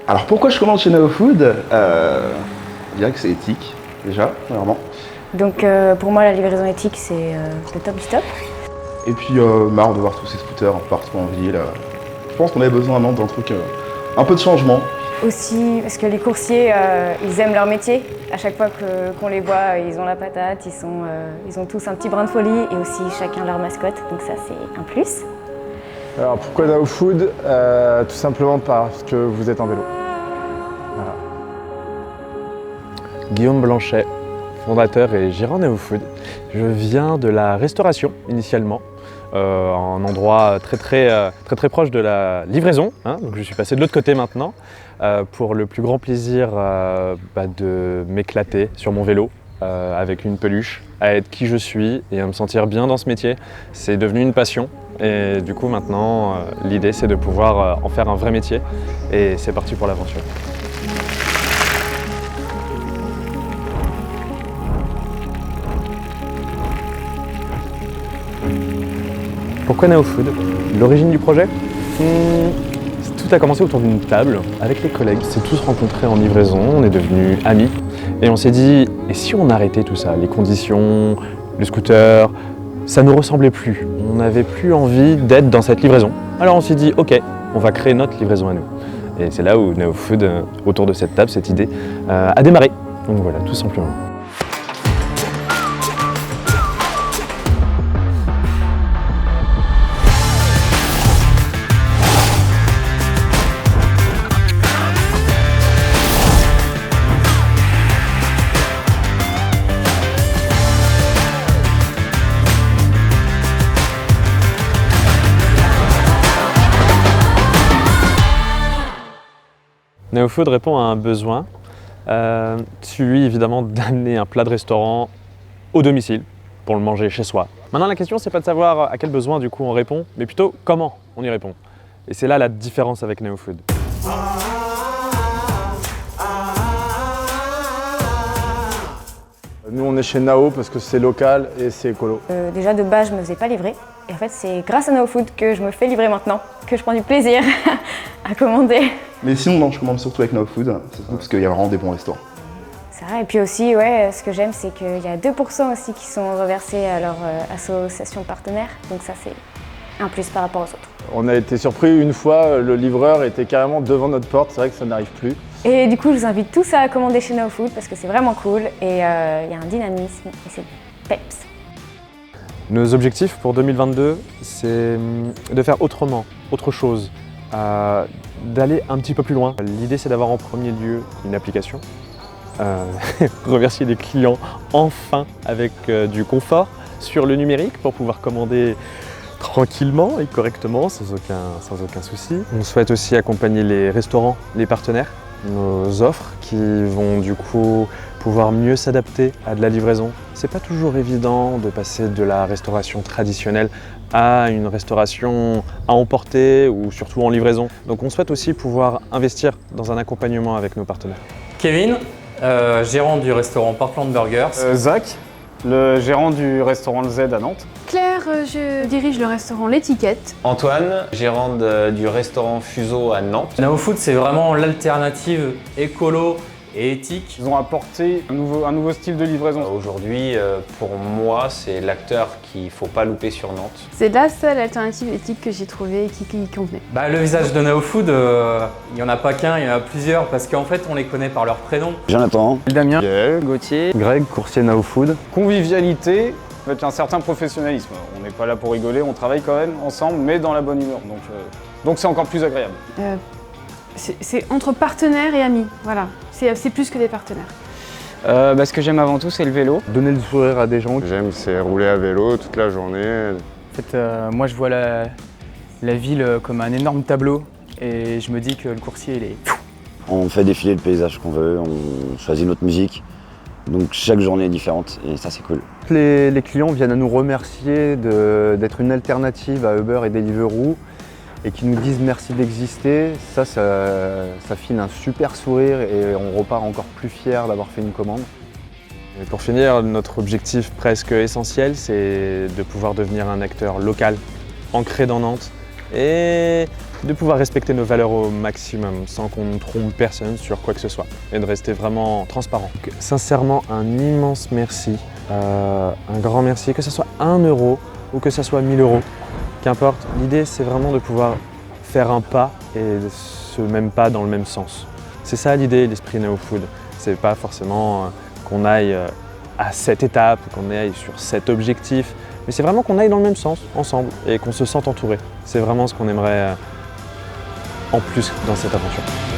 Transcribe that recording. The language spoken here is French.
Alors pourquoi je commande chez NeoFood Je dirais que c'est éthique, déjà, premièrement. Donc pour moi, la livraison éthique, c'est le top du top. Et puis marre de voir tous ces scooters partout en ville. Je pense qu'on avait besoin d'un truc, un peu de changement. Aussi parce que les coursiers, ils aiment leur métier. À chaque fois qu'on les voit, ils ont la patate, ils ont tous un petit brin de folie et aussi chacun leur mascotte. Donc ça, c'est un plus. Alors pourquoi NeoFood Tout simplement parce que vous êtes en vélo. Voilà. Guillaume Blanchet, fondateur et gérant NeoFood. Je viens de la restauration initialement, un endroit très proche de la livraison. Donc je suis passé de l'autre côté maintenant pour le plus grand plaisir de m'éclater sur mon vélo avec une peluche, à être qui je suis et à me sentir bien dans ce métier. C'est devenu une passion et du coup maintenant l'idée c'est de pouvoir en faire un vrai métier et c'est parti pour l'aventure. Pourquoi NeoFood? L'origine du projet? Tout a commencé autour d'une table avec les collègues. On s'est tous rencontrés en livraison, on est devenus amis. Et on s'est dit, et si on arrêtait tout ça? Les conditions, le scooter, ça ne nous ressemblait plus. On n'avait plus envie d'être dans cette livraison. Alors on s'est dit, ok, on va créer notre livraison à nous. Et c'est là où NeoFood, autour de cette table, cette idée, a démarré. Donc voilà, tout simplement. NeoFood répond à un besoin, celui évidemment d'amener un plat de restaurant au domicile pour le manger chez soi. Maintenant la question c'est pas de savoir à quel besoin du coup on répond, mais plutôt comment on y répond. Et c'est là la différence avec NeoFood. Nous on est chez Nao parce que c'est local et c'est écolo. Déjà de base, je me faisais pas livrer. Et en fait, c'est grâce à NeoFood que je me fais livrer maintenant, que je prends du plaisir à commander. Mais sinon, non, je commande surtout avec NeoFood, c'est surtout parce qu'il y a vraiment des bons restaurants. Ça, et puis aussi, ouais, ce que j'aime, c'est qu'il y a 2% aussi qui sont reversés à leur association partenaire. Donc ça, c'est un plus par rapport aux autres. On a été surpris une fois, le livreur était carrément devant notre porte, c'est vrai que ça n'arrive plus. Et du coup, je vous invite tous à commander chez NeoFood parce que c'est vraiment cool et il y a un dynamisme et c'est peps. Nos objectifs pour 2022, c'est de faire autrement, autre chose, d'aller un petit peu plus loin. L'idée c'est d'avoir en premier lieu une application, remercier les clients enfin avec du confort sur le numérique pour pouvoir commander tranquillement et correctement, sans aucun souci. On souhaite aussi accompagner les restaurants, les partenaires, nos offres qui vont du coup pouvoir mieux s'adapter à de la livraison. C'est pas toujours évident de passer de la restauration traditionnelle à une restauration à emporter ou surtout en livraison. Donc on souhaite aussi pouvoir investir dans un accompagnement avec nos partenaires. Kevin, gérant du restaurant Portland Burgers. Zach, le gérant du restaurant Le Z à Nantes. Claire, je dirige le restaurant L'Étiquette. Antoine, gérant du restaurant Fuseau à Nantes. NeoFood, c'est vraiment l'alternative écolo et éthique. Ils ont apporté un nouveau style de livraison. Aujourd'hui, pour moi, c'est l'acteur qu'il ne faut pas louper sur Nantes. C'est la seule alternative éthique que j'ai trouvée et qui convenait. Le visage de NeoFood, il n'y en a pas qu'un, il y en a plusieurs parce qu'en fait, on les connaît par leur prénom. Jonathan, Damien, Gauthier, Greg, coursier NeoFood. Convivialité avec un certain professionnalisme. On n'est pas là pour rigoler, on travaille quand même ensemble, mais dans la bonne humeur. Donc c'est encore plus agréable. C'est entre partenaires et amis, voilà. C'est plus que des partenaires. Ce que j'aime avant tout, c'est le vélo. Donner le sourire à des gens. J'aime, c'est rouler à vélo toute la journée. En fait, moi, je vois la ville comme un énorme tableau et je me dis que le coursier, il est... on fait défiler le paysage qu'on veut, on choisit notre musique. Donc chaque journée est différente et ça c'est cool. Les clients viennent à nous remercier d'être une alternative à Uber et Deliveroo et qui nous disent merci d'exister. Ça file un super sourire et on repart encore plus fiers d'avoir fait une commande. Et pour finir, notre objectif presque essentiel, c'est de pouvoir devenir un acteur local, ancré dans Nantes et de pouvoir respecter nos valeurs au maximum sans qu'on ne trompe personne sur quoi que ce soit et de rester vraiment transparent. Donc, sincèrement, un immense merci, un grand merci, que ce soit 1 euro ou que ce soit 1000 euros, qu'importe. L'idée, c'est vraiment de pouvoir faire un pas et ce même pas dans le même sens. C'est ça l'idée, l'esprit NeoFood. C'est pas forcément qu'on aille à cette étape, qu'on aille sur cet objectif, mais c'est vraiment qu'on aille dans le même sens, ensemble, et qu'on se sente entouré. C'est vraiment ce qu'on aimerait en plus dans cette aventure.